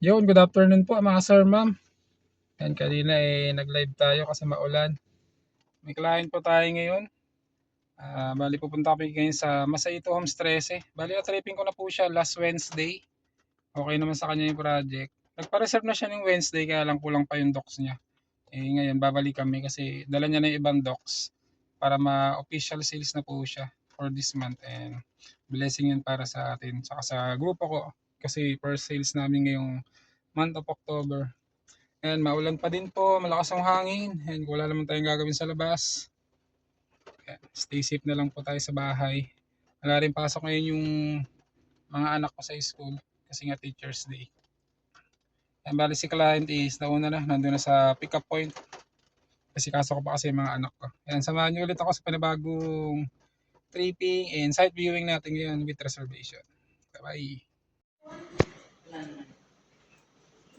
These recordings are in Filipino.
Yun, good afternoon po mga sir, ma'am. Yan, kanina nag-live tayo kasi maulan. May client po tayo ngayon. Bali pupunta kami ngayon sa Masaito Homes 13. Bali na-tripping ko na po siya last Wednesday. Okay naman sa kanya yung project. Nagpa-reserve na siya ng Wednesday kaya lang kulang pa yung docs niya. Ngayon babalik kami kasi dala niya na yung ibang docs para ma-official sales na po siya for this month. And blessing yun para sa atin. Saka sa grupo ko kasi first sales namin ngayong month of October. Ayan, maulan pa din po, malakas ang hangin. Ayan, wala naman tayong gagawin sa labas. Ayan, stay safe na lang po tayo sa bahay. Wala rin pasok ngayon yung mga anak ko sa school kasi nga Teacher's Day. Ayan, bali si client is nauna na, nandun na sa pick up point. Kasi kaso ko pa kasi yung mga anak ko. Ayan, samahan niyo ulit ako sa panibagong tripping and site viewing natin ngayon with reservation. Bye-bye.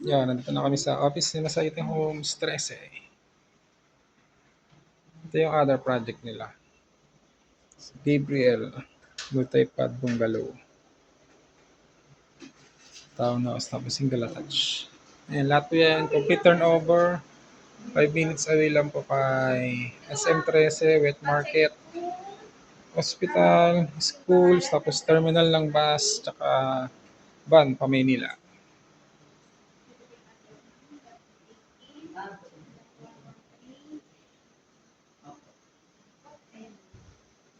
Yan, nandito na kami sa office ni Masaite Homes 13. Ito yung other project nila. Gabriel Multipad Bungalow Townhouse tapos single attached. Ayan, lahat po yan complete turnover. 5 minutes away lang po kay SM13, Wet Market, hospital, schools, tapos terminal ng bus, tsaka van pa Maynila.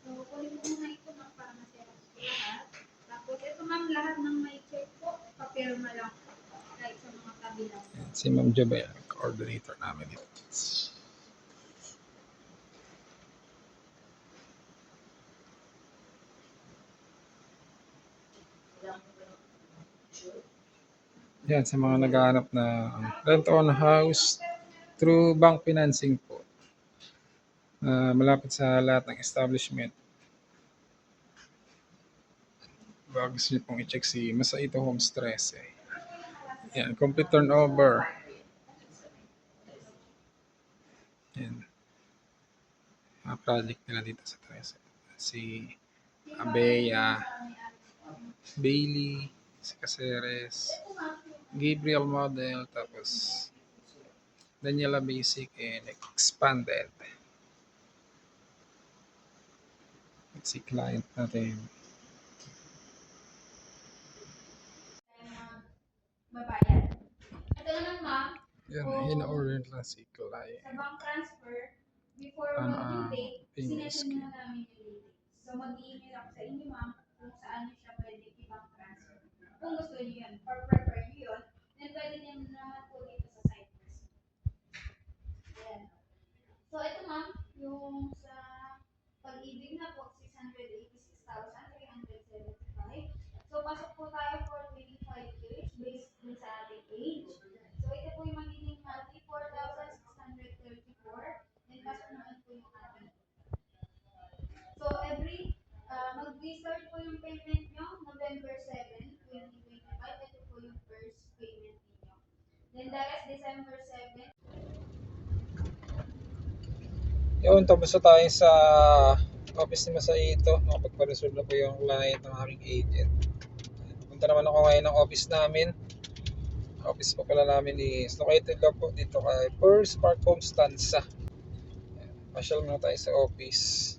So, kunin mo muna ito ma'am para ma-xerox ko lahat. Tapos ito ma'am, lahat ng may check po, papirma lang po. Kahit sa mga tabi lang. Ayan, si Ma'am Jobel, coordinator namin dito. Yan, sa mga naghahanap na rent on house through bank financing po. Malapit sa lahat ng establishment. Baka gusto niyo pong i-check si Masaito Homes 13. Yan, complete turnover. Yan, mga project nila dito sa 13. Si Abeya, Bailey, si Caceres, Gabriel Model, tapos Daniela Basic and Expanded. At si client natin. Babayad. Ito naman ma'am, Yan, in-order lang si client. sa bank transfer, before Ano due ang date, payment sinetin scheme? muna namin yung due date. So, mag-i-email ako sa inyo ma'am kung saan nyo siya pwede i-bank transfer. Kung gusto nyo yun, or prefer nyo yun, then pwede nyo naman po dito sa site mismo. Ayan. So, ito ma'am, yung sa pag-ibig na po, 686,375. So, pasok po tayo for 25 years based dun sa ating age. So, ito po yung magiging monthly 4,634. Then, pasok naman po yung ating. So, mag-restart po yung payment nyo, November 7, 2025. Ito po yung first payment niyo. Then, dahil December 7, Yun, tapos na tayo sa office ni Masaito. Nakapagpa-reserve na po yung client ng aming agent. Punta naman ako ngayon ng office namin. Office po pala namin is located lang po dito kay First Park Constanza. Pasyal muna tayo sa office.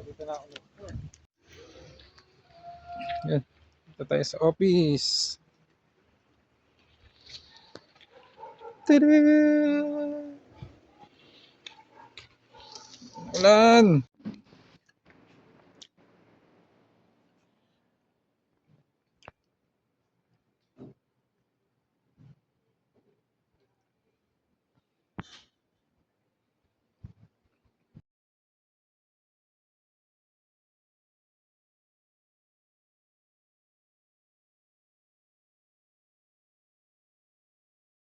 Dito na ako. Yan. Dito tayo sa office. Tada! Ulan!